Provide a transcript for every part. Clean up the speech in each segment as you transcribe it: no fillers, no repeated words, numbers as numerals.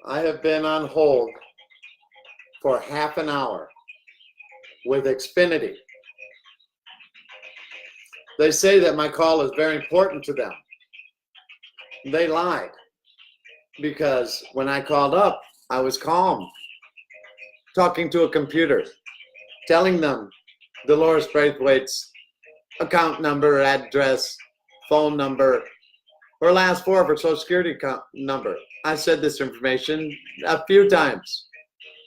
I have been on hold for half an hour with Xfinity. They say that my call is very important to them. They lied, because when I called up, I was calm, talking to a computer, telling them Dolores Braithwaite's account number, address, phone number, her last four of her social security number. I said this information a few times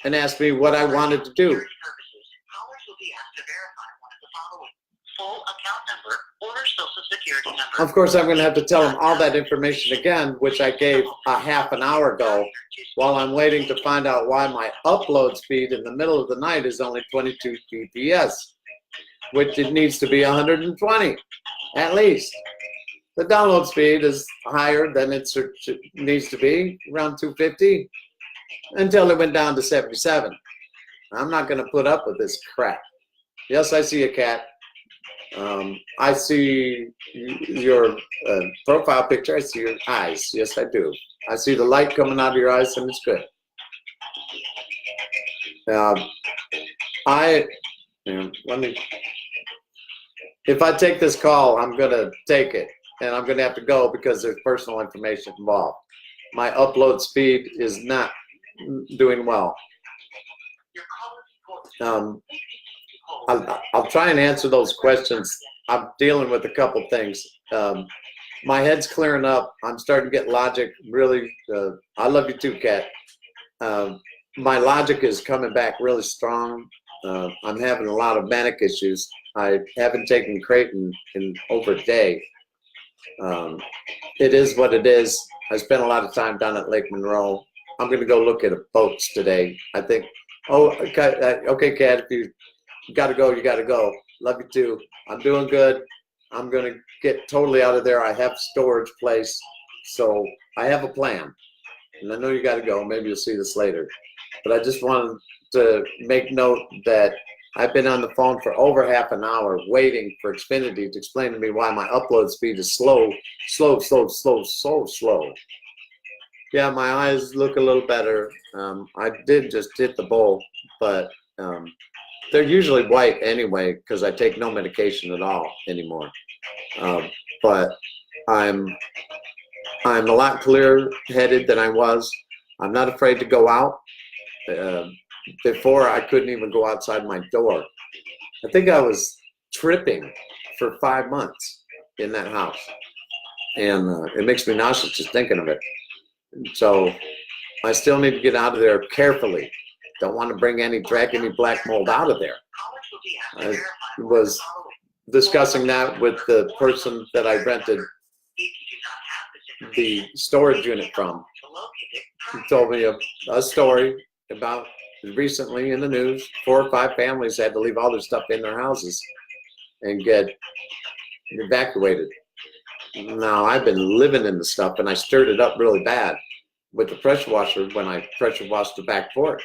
and asked me what I wanted to do. Callers will be asked to verify one of the following: full account number or social security number. Of course, I'm going to have to tell them all that information again, which I gave a half an hour ago, while I'm waiting to find out why my upload speed in the middle of the night is only 22 Gbps, which it needs to be 120 at least. The download speed is higher than it needs to be, around 250, until it went down to 77. I'm not going to put up with this crap. Yes, I see a cat. I see your profile picture. I see your eyes. Yes, I do. I see the light coming out of your eyes, and it's good. If I take this call, I'm going to take it, and I'm going to have to go because there's personal information involved. My upload speed is not doing well. I'll try and answer those questions. I'm dealing with a couple things. My head's clearing up. I'm starting to get logic. Really, I love you too, Kat. My logic is coming back really strong. I'm having a lot of manic issues. I haven't taken Creighton in over a day. It is what it is. I spent a lot of time down at Lake Monroe. I'm going to go look at boats today. I think, okay, Kat, if you got to go, you got to go. Love you too. I'm doing good. I'm going to get totally out of there. I have storage place, so I have a plan. And I know you got to go. Maybe you'll see this later. But I just wanted to make note that I've been on the phone for over half an hour waiting for Xfinity to explain to me why my upload speed is slow. Yeah, my eyes look a little better. I did just hit the bowl, but they're usually white anyway because I take no medication at all anymore. But I'm a lot clear-headed than I was. I'm not afraid to go out. Before, I couldn't even go outside my door. I think I was tripping for 5 months in that house. And it makes me nauseous just thinking of it. So I still need to get out of there carefully. Don't want to drag any black mold out of there. I was discussing that with the person that I rented the storage unit from. He told me a story about recently in the news, 4 or 5 families had to leave all their stuff in their houses and get evacuated. Now, I've been living in the stuff, and I stirred it up really bad with the pressure washer when I pressure washed the back porch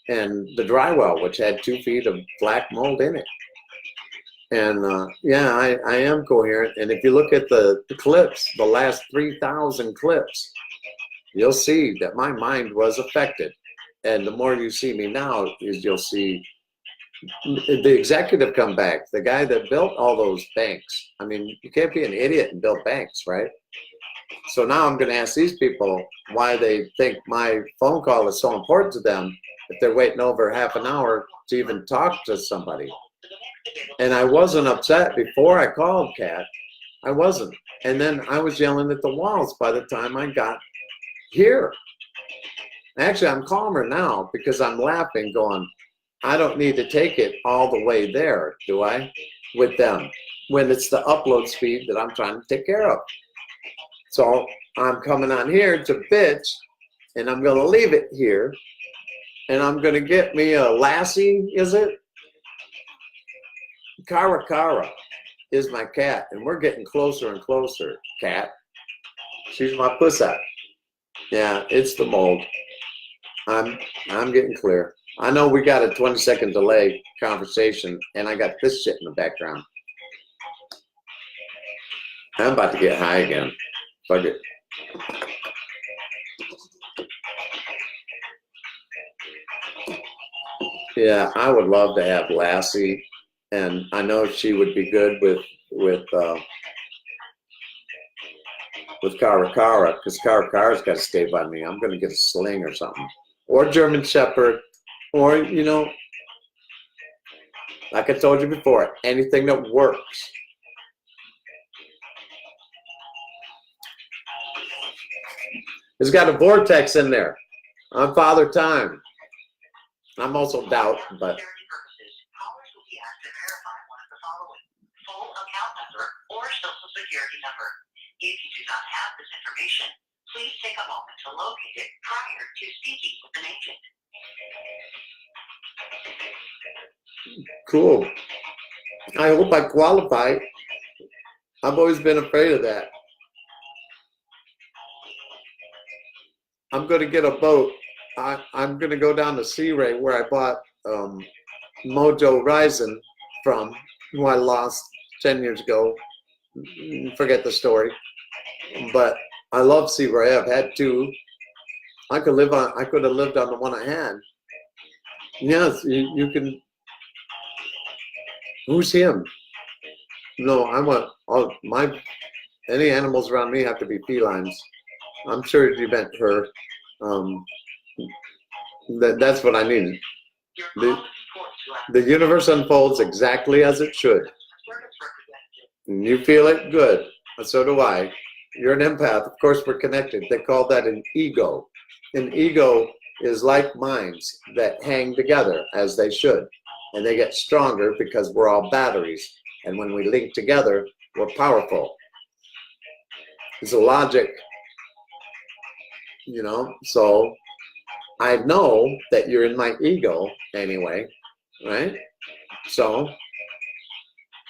and the dry well, which had 2 feet of black mold in it. And yeah, I am coherent. And if you look at the clips, the last 3,000 clips, you'll see that my mind was affected. And the more you see me now, is you'll see the executive come back, the guy that built all those banks. I mean, you can't be an idiot and build banks, right? So now I'm going to ask these people why they think my phone call is so important to them if they're waiting over half an hour to even talk to somebody. And I wasn't upset before I called, Kat. I wasn't. And then I was yelling at the walls by the time I got here. Actually, I'm calmer now because I'm laughing, going, I don't need to take it all the way there, do I, with them, when it's the upload speed that I'm trying to take care of. So I'm coming on here to bitch, and I'm going to leave it here, and I'm going to get me a Lassie, is it? Cara is my cat, and we're getting closer and closer, Cat. She's my pussy. Yeah, it's the mold. I'm getting clear. I know we got a 20-second delay conversation, and I got this shit in the background. I'm about to get high again. Fuck it. Yeah, I would love to have Lassie, and I know she would be good with Kara because Kara's got to stay by me. I'm going to get a sling or something, or German Shepherd, or like I told you before, anything that works. It's got a vortex in there. I'm Father Time. I'm also Doubt, but. Callers will be asked to verify one of the following: full account number or social security number. If you do not have this information, please take a moment to locate it prior to speaking with an agent. Cool. I hope I qualify. I've always been afraid of that. I'm going to get a boat. I'm going to go down to Sea Ray where I bought Mojo Rising from, who I lost 10 years ago. Forget the story. But I love Sea Ray. I've had two. I could have lived on the one I had. Yes, you can. Who's him? No, I want any animals around me have to be felines. I'm sure you meant her. That's what I need. The universe unfolds exactly as it should. And you feel it? Good. So do I. You're an empath. Of course, we're connected. They call that an ego. An ego is like minds that hang together as they should. And they get stronger because we're all batteries. And when we link together, we're powerful. It's a logic, So I know that you're in my ego anyway, right? So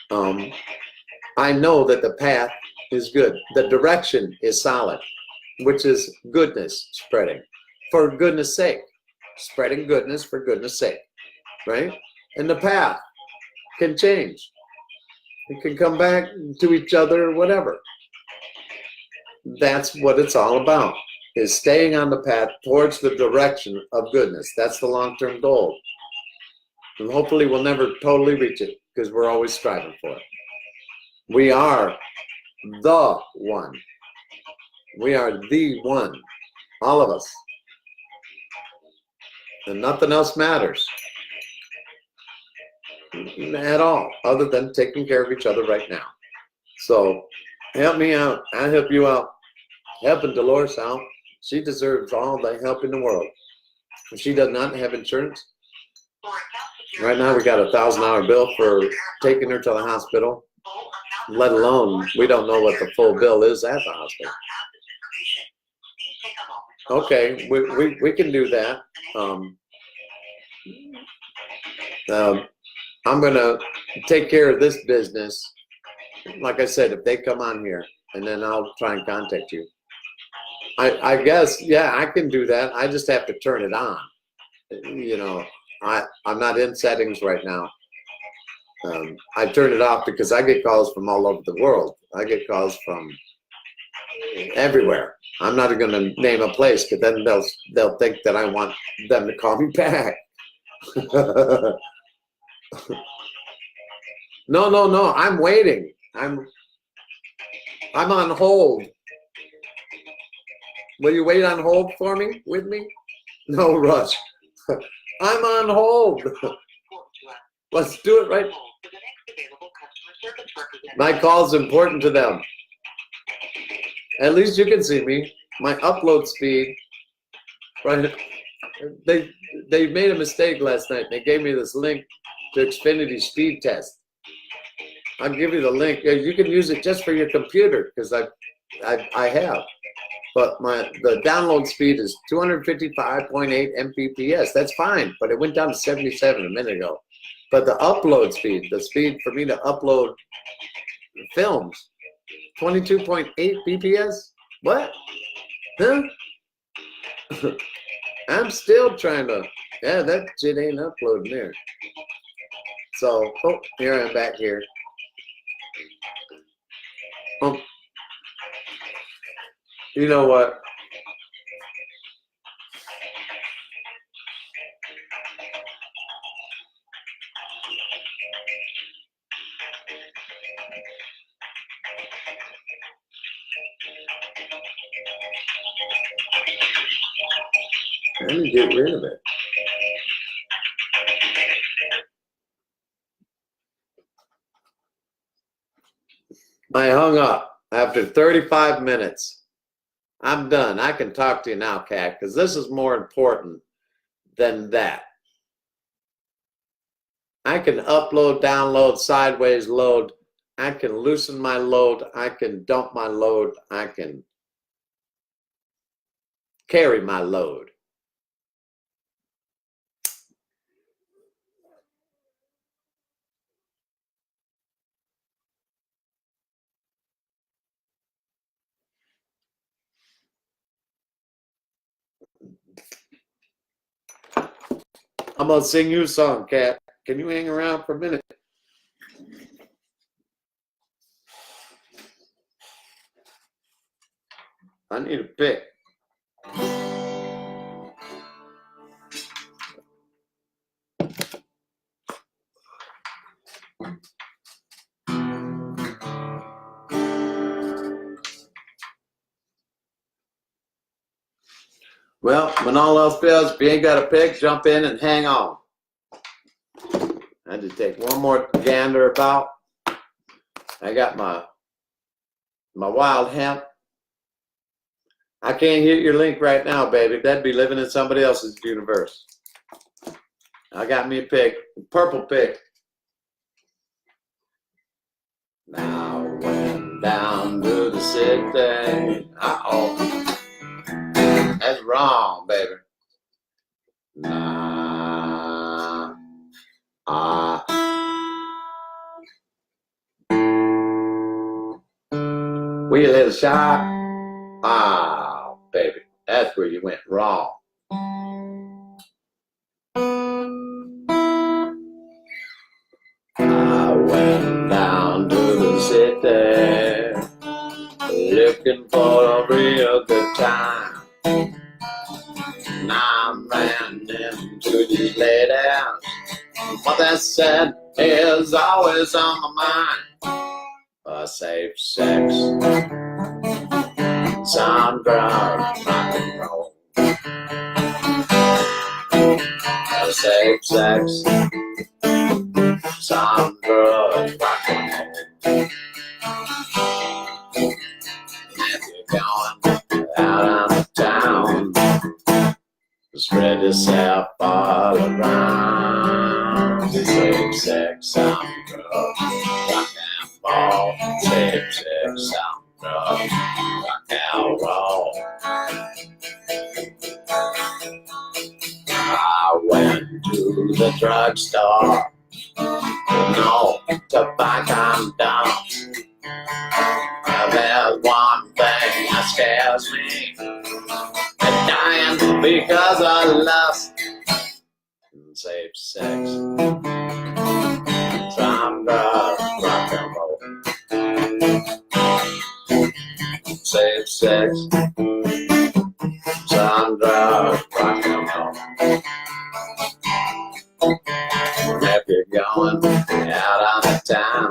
I know that the path is good. The direction is solid, which is goodness spreading. For goodness sake. Spreading goodness for goodness sake, right? And the path can change. It can come back to each other, whatever. That's what it's all about, is staying on the path towards the direction of goodness. That's the long-term goal. And hopefully we'll never totally reach it because we're always striving for it. We are the one. We are the one. All of us. And nothing else matters. At all, other than taking care of each other right now. So help me out. I help you out. Helping Dolores out. She deserves all the help in the world. If she does not have insurance, right now we got a $1,000 bill for taking her to the hospital. Let alone, we don't know what the full bill is at the hospital. Okay, we can do that. I'm going to take care of this business. Like I said, if they come on here, and then I'll try and contact you. I guess, yeah, I can do that. I just have to turn it on. I'm not in settings right now. I turn it off because I get calls from all over the world. I get calls from everywhere. I'm not going to name a place, but then they'll think that I want them to call me back. No. I'm waiting. I'm on hold. Will you wait on hold for me? With me? No rush. I'm on hold. Let's do it right. My call's important to them. At least you can see me. My upload speed. Right. They made a mistake last night. They gave me this link to Xfinity speed test. I'll give you the link. You can use it just for your computer because I have. But the download speed is 255.8 Mbps. That's fine, but it went down to 77 a minute ago. But the upload speed, the speed for me to upload films, 22.8 bps. What? Huh? I'm still trying to. Yeah, that shit ain't uploading there. So, here I'm back here. You know what? Let me get rid of it. I hung up after 35 minutes. I'm done. I can talk to you now, Kat, because this is more important than that. I can upload, download, sideways load. I can loosen my load. I can dump my load. I can carry my load. I'm going to sing you a song, Kat. Can you hang around for a minute? I need a pick. Well, when all else fails, if you ain't got a pick, jump in and hang on. I had to take one more gander about. I got my wild hemp. I can't hit your link right now, baby. That'd be living in somebody else's universe. I got me a pig, purple pig. Now I went down to the city. Uh-oh. That's wrong, baby. Nah. We a little shy. Oh, baby. That's where you went wrong. I went down to the city looking for a real good time. Now I'm ran into these ladies. What they said is always on my mind. Safe sex, some drugs, rock and roll. Safe sex, some drugs, rock and roll. If you're going out of town, spread yourself all around. Safe sex, some drugs, rock and roll. Safe sex, some drugs, rock and roll. I went to the drugstore, no, to buy condoms. There's one thing that scares me, and dying because of lust. Safe sex, some drugs, rock and roll. Safe sex, some drugs, rock and roll. If you're going out of town,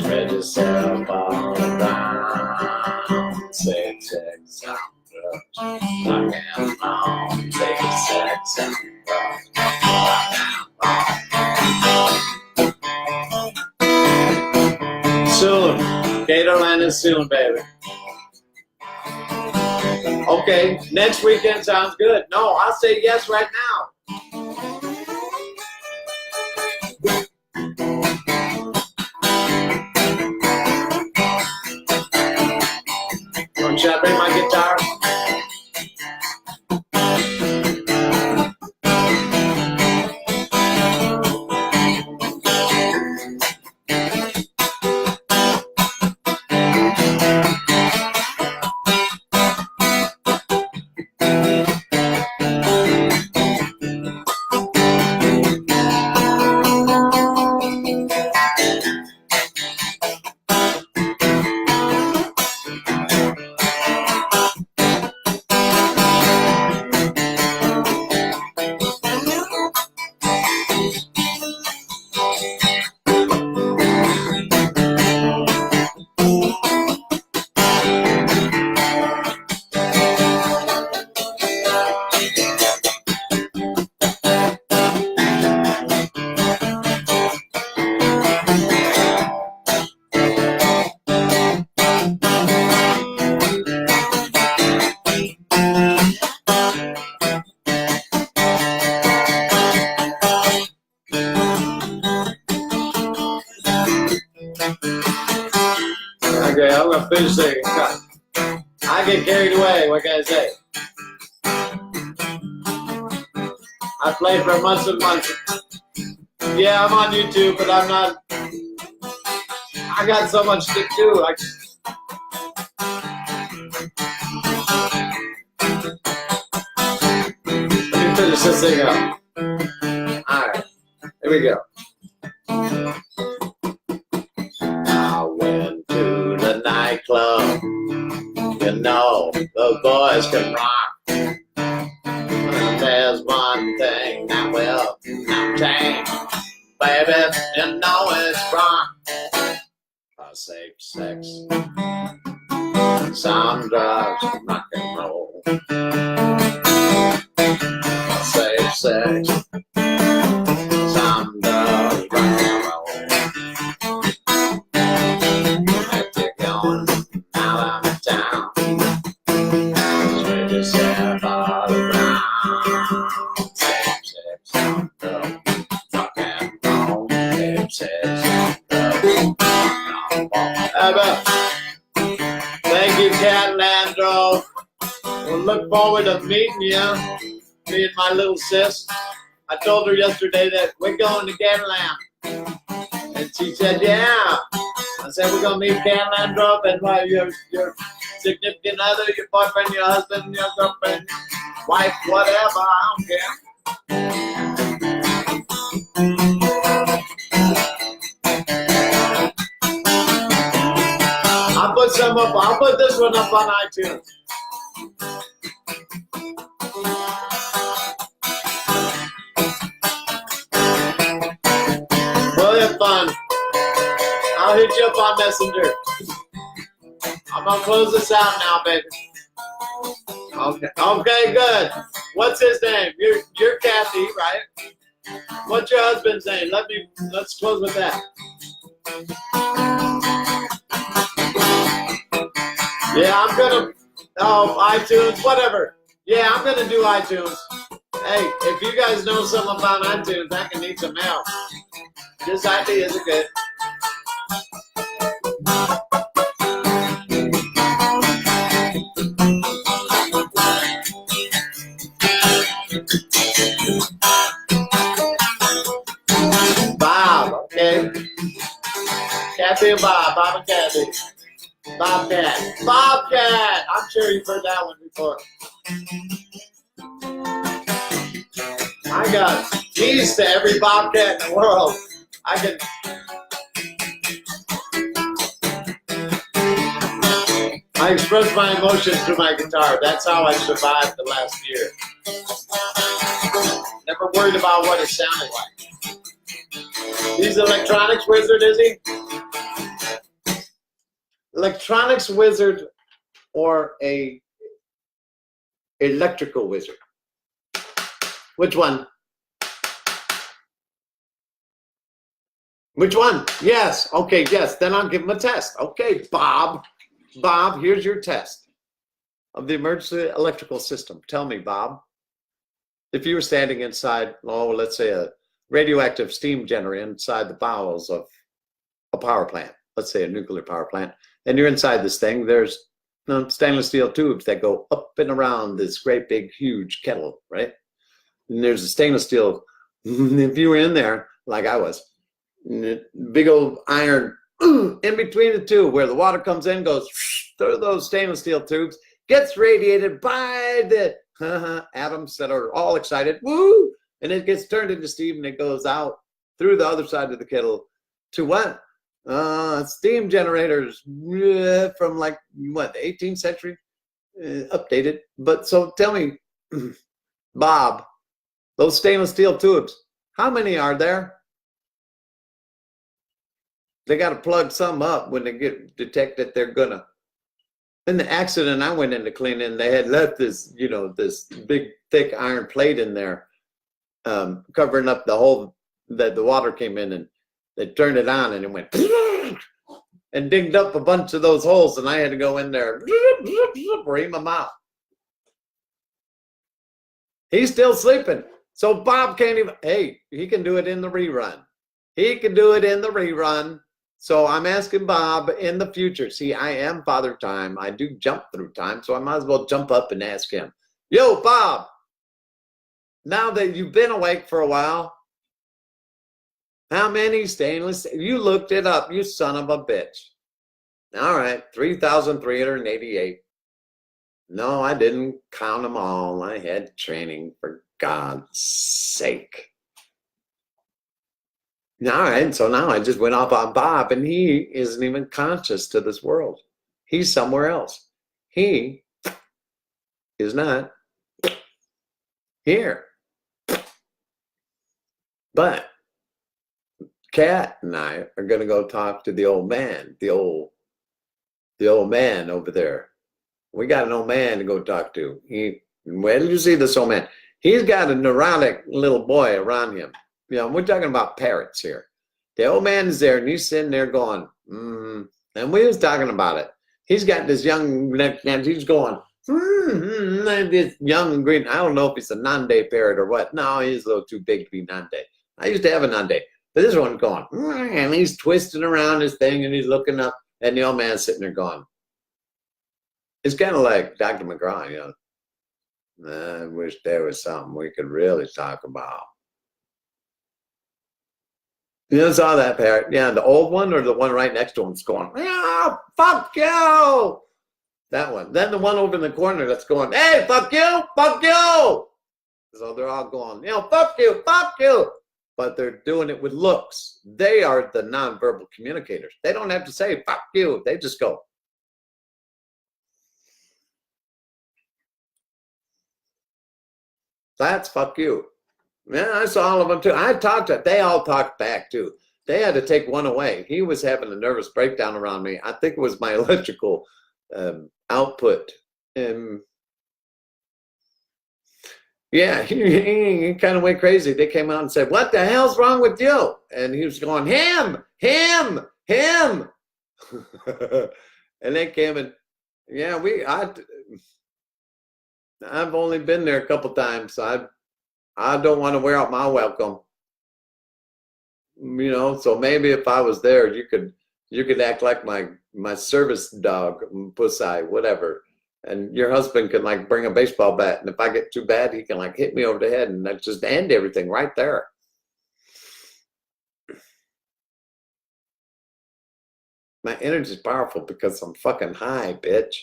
spread yourself all around. Safe sex, some drugs, rock and roll. Safe sex, some drugs, rock and roll. Soon, Gatorland is soon, baby. Okay, next weekend sounds good. No, I'll say yes right now. Should I bring my guitar? Okay, I'm gonna finish singing. I get carried away. What can I say? I played for months and months. Yeah, I'm on YouTube, but I'm not. I got so much to do. Let me finish this thing up. All right, here we go. I went to the nightclub. You know, the boys can rock. There's one thing that will not change. Baby, you know it's wrong. Safe sex, some drugs, rock and roll. Safe sex, some drugs, rock and roll. If you're going out of town, spread yourself all around. Safe sex, some drugs, rock and roll. Safe sex, some drugs. Thank you, Cat Landro. We'll look forward to meeting you, me and my little sis. I told her yesterday that we're going to Catalan. And she said, yeah. I said, we're going to meet Cat Landro and your significant other, your boyfriend, your husband, your girlfriend, wife, whatever. I don't care. I'll put this one up on iTunes. We'll have fun. I'll hit you up on Messenger. I'm gonna close this out now, baby. Okay, good. What's his name? You're Kathy, right? What's your husband's name? Let's close with that. Yeah, I'm gonna, iTunes, whatever. Yeah, I'm gonna do iTunes. Hey, if you guys know something about iTunes, I can need some help. Just ideas are good. Bob, okay? Kathy and Bob and Kathy. Bobcat. I'm sure you've heard that one before. I got keys to every Bobcat in the world. I express my emotions through my guitar. That's how I survived the last year. Never worried about what it sounded like. He's an electronics wizard, is he? Electronics wizard or a electrical wizard? Which one? Which one? Yes. Okay, yes. Then I'll give him a test. Okay, Bob. Bob, here's your test of the emergency electrical system. Tell me, Bob, if you were standing inside, let's say a radioactive steam generator inside the bowels of a power plant, let's say a nuclear power plant, and you're inside this thing, there's stainless steel tubes that go up and around this great big huge kettle, right? And there's a stainless steel, if you were in there, like I was, big old iron in between the two, where the water comes in, goes through those stainless steel tubes, gets radiated by the atoms that are all excited, woo, and it gets turned into steam, and it goes out through the other side of the kettle to what? Steam generators from like what, the 18th century, updated. But so tell me, Bob, those stainless steel tubes, how many are there? They got to plug some up when they detect that they're gonna. In the accident I went in to clean in, they had left this, this big thick iron plate in there, covering up the hole that the water came in, and they turned it on and it went and dinged up a bunch of those holes, and I had to go in there, ream them out. He's still sleeping. So Bob can't even, hey, he can do it in the rerun. He can do it in the rerun. So I'm asking Bob in the future. See, I am Father Time. I do jump through time, so I might as well jump up and ask him. Yo, Bob, now that you've been awake for a while, how many stainless? You looked it up, you son of a bitch. All right, 3,388. No, I didn't count them all. I had training, for God's sake. All right, so now I just went off on Bob, and he isn't even conscious to this world. He's somewhere else. He is not here. But Kat and I are going to go talk to the old man, the old man over there. We got an old man to go talk to. Where did you see this old man? He's got a neurotic little boy around him. You know, we're talking about parrots here. The old man is there, and he's sitting there going, and we was talking about it. He's got this young, and he's going, this young and green. I don't know if it's a Nande parrot or what. No, he's a little too big to be Nande. I used to have a Nande, but this one's going, and he's twisting around his thing, and he's looking up, and the old man's sitting there going. It's kind of like Dr. McGraw, you know. I wish there was something we could really talk about. You saw that parrot? Yeah, the old one or the one right next to him's going, yeah, fuck you. That one. Then the one over in the corner that's going, hey, fuck you, fuck you. So they're all going, you know, fuck you, fuck you. But they're doing it with looks. They are the nonverbal communicators. They don't have to say fuck you. They just go. That's fuck you. Yeah, I saw all of them too. I talked to, they all talked back too. They had to take one away. He was having a nervous breakdown around me. I think it was my electrical output. Yeah, he kind of went crazy. They came out and said, what the hell's wrong with you? And he was going, him. And they came and, yeah, I've only been there a couple times. So I don't want to wear out my welcome. You know, so maybe if I was there, you could act like my service dog, pussy, whatever. And your husband can like bring a baseball bat, and if I get too bad, he can like hit me over the head, and that just end everything right there. My energy's powerful because I'm fucking high, bitch.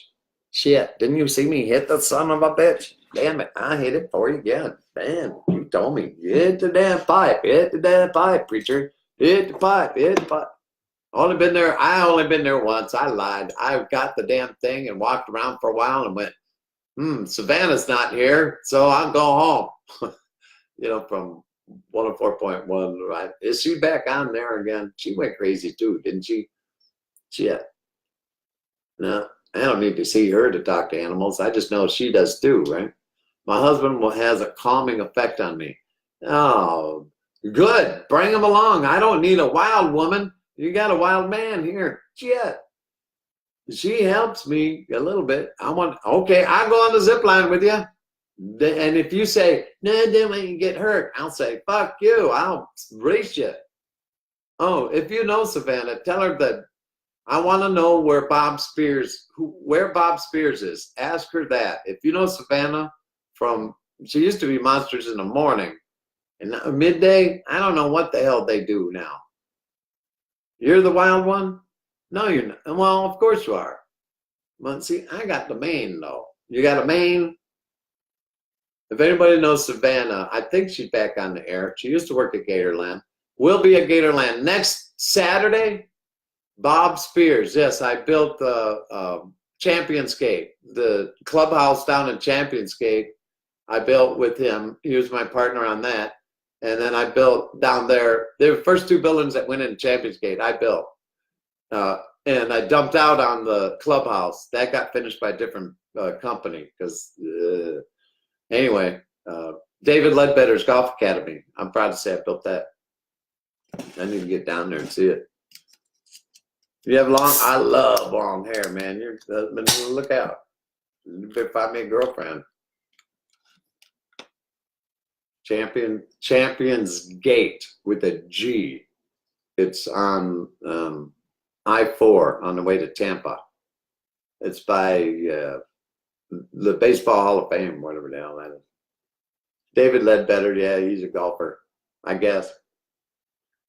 Shit, didn't you see me hit the son of a bitch? Damn it, I hit it for you again. Man, you told me, hit the damn pipe, preacher. Hit the pipe, I only been there once. I lied. I got the damn thing and walked around for a while and went, Savannah's not here, so I'll go home. You know, from 104.1, right? Is she back on there again? She went crazy too, didn't she? Shit. No, I don't need to see her to talk to animals. I just know she does too, right? My husband has a calming effect on me. Oh, good. Bring him along. I don't need a wild woman. You got a wild man here. Shit. She helps me a little bit. Okay, I'll go on the zip line with you. And if you say, no, then when you get hurt, I'll say, fuck you. I'll race you. Oh, if you know Savannah, tell her that I want to know where Bob Spears is. Ask her that. If you know Savannah she used to be Monsters in the Morning. And midday, I don't know what the hell they do now. You're the wild one? No, you're not. Well, of course you are. But see, I got the mane, though. You got a mane? If anybody knows Savannah, I think she's back on the air. She used to work at Gatorland. Will be at Gatorland next Saturday. Bob Spears. Yes, I built the Championscape, the clubhouse down in Championscape. I built with him. He was my partner on that. And then I built down there. The first two buildings that went in Championsgate, I built. And I dumped out on the clubhouse. That got finished by a different company. Because anyway, David Ledbetter's Golf Academy. I'm proud to say I built that. I need to get down there and see it. You have I love long hair, man. Your husband, look out. You better find me a girlfriend. Champions Gate with a G. It's on I-4 on the way to Tampa. It's by the Baseball Hall of Fame, whatever the hell that is. David Ledbetter, yeah, he's a golfer, I guess.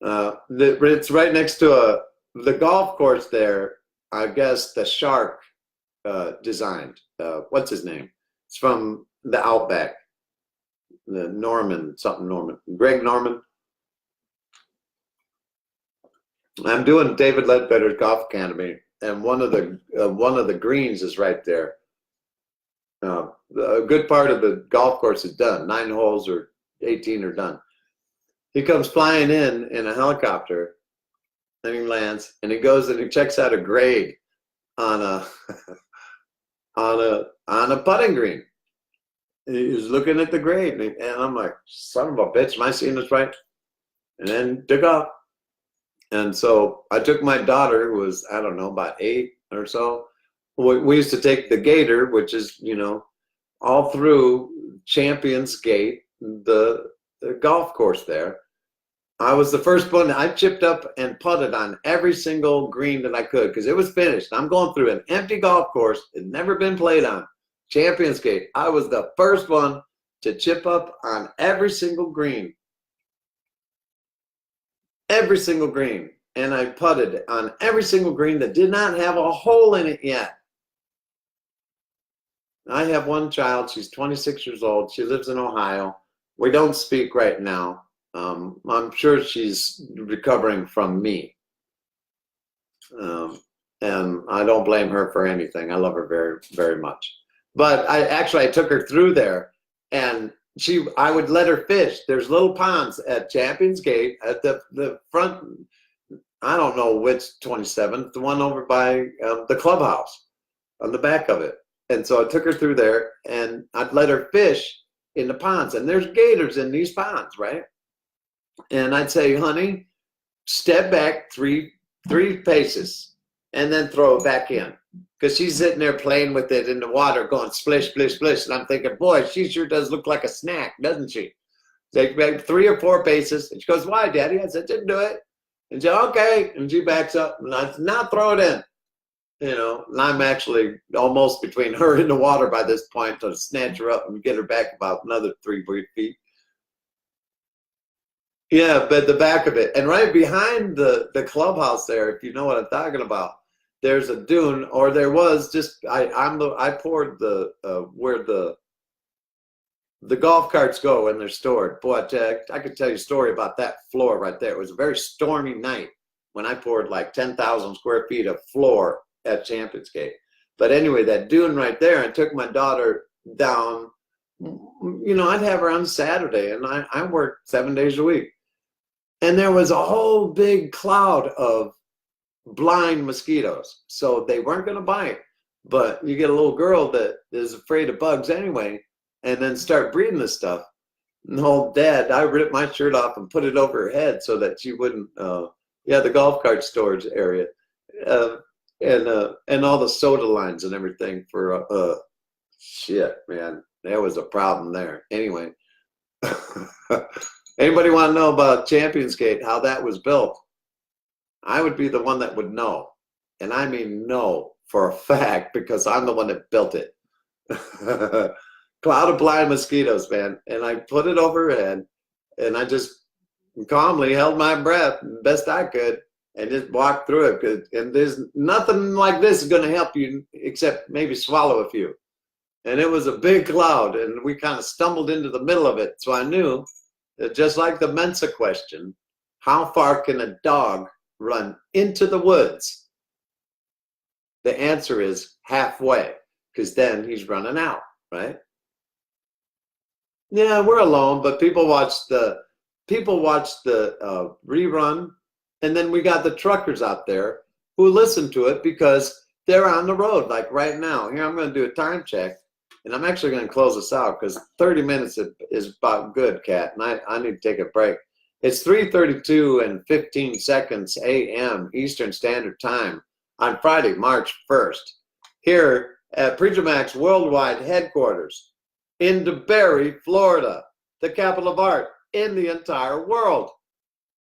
It's right next to the golf course there. I guess the Shark designed. What's his name? It's from the Outback. The Norman, something Norman. Greg Norman. I'm doing David Ledbetter's Golf Academy, and one of the greens is right there. A good part of the golf course is done. 9 holes or 18 are done. He comes flying in a helicopter, and he lands, and he goes and he checks out a grade on a on a putting green. He was looking at the grade, and I'm like, son of a bitch, am I seeing this right? And then took off. And so I took my daughter, who was, I don't know, about 8 or so. We used to take the Gator, which is, you know, all through Champions Gate, the golf course there. I was the first one. I chipped up and putted on every single green that I could because it was finished. I'm going through an empty golf course. It had never been played on. Champions Gate. I was the first one to chip up on every single green. Every single green. And I putted on every single green that did not have a hole in it yet. I have one child. She's 26 years old. She lives in Ohio. We don't speak right now. I'm sure she's recovering from me. And I don't blame her for anything. I love her very, very much. But I took her through there, and I would let her fish. There's little ponds at Champions Gate at the front. I don't know which 27th, the one over by the clubhouse on the back of it. And so I took her through there, and I'd let her fish in the ponds. And there's gators in these ponds, right? And I'd say, honey, step back three paces and then throw it back in. Because she's sitting there playing with it in the water going splish, splish, splish. And I'm thinking, boy, she sure does look like a snack, doesn't she? Take back 3 or 4 paces. And she goes, why, Daddy? I said, didn't do it. And she, okay. And she backs up. And I said, now throw it in. You know, and I'm actually almost between her and the water by this point to snatch her up and get her back about another 3 feet. Yeah, but the back of it. And right behind the clubhouse there, if you know what I'm talking about, there's a dune, or there was just, I poured where the golf carts go when they're stored. Boy, I could tell you a story about that floor right there. It was a very stormy night when I poured like 10,000 square feet of floor at Champions Gate. But anyway, that dune right there, I took my daughter down. You know, I'd have her on Saturday, and I worked 7 days a week. And there was a whole big cloud of blind mosquitoes. So they weren't going to bite. But you get a little girl that is afraid of bugs anyway, and then start breeding this stuff. No, Dad, I ripped my shirt off and put it over her head so that she wouldn't, the golf cart storage area. And all the soda lines and everything for, shit, man, there was a problem there. Anyway, anybody want to know about Champions Gate, how that was built? I would be the one that would know. And I mean know for a fact because I'm the one that built it. Cloud of blind mosquitoes, man. And I put it over her head, and I just calmly held my breath best I could and just walked through it. And there's nothing like this is going to help you except maybe swallow a few. And it was a big cloud, and we kind of stumbled into the middle of it. So I knew that just like the Mensa question, how far can a dog run into the woods? The answer is halfway, because then he's running out, right? Yeah, we're alone, but people watch the rerun, and then we got the truckers out there who listen to it because they're on the road, like right now. Here, I'm going to do a time check, and I'm actually going to close this out because 30 minutes is about good, Kat, and I need to take a break. It's 3:32 and 15 seconds a.m. Eastern Standard Time on Friday, March 1st, here at Preacher Mac's Worldwide Headquarters in DeBary, Florida, the capital of art in the entire world.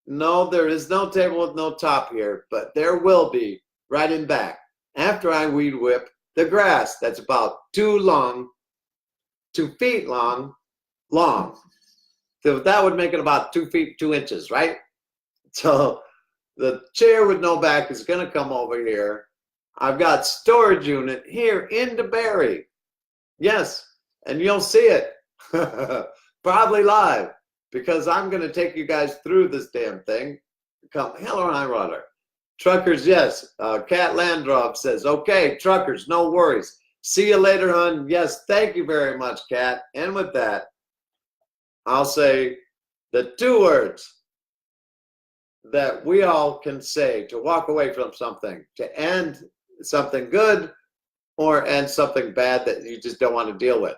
No, there is no table with no top here, but there will be right in back. After I weed whip the grass that's about 2 feet long. So that would make it about 2 feet, 2 inches, right? So the chair with no back is gonna come over here. I've got storage unit here in the Barry. Yes, and you'll see it probably live because I'm gonna take you guys through this damn thing. Come hell or high water. Truckers, yes. Cat Landrov says, okay, truckers, no worries. See you later, hon. Yes, thank you very much, Cat. And with that, I'll say the 2 words that we all can say to walk away from something, to end something good or end something bad that you just don't want to deal with.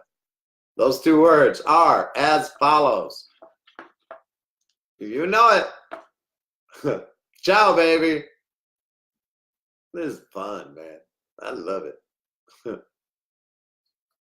Those 2 words are as follows. You know it. Ciao, baby. This is fun, man. I love it.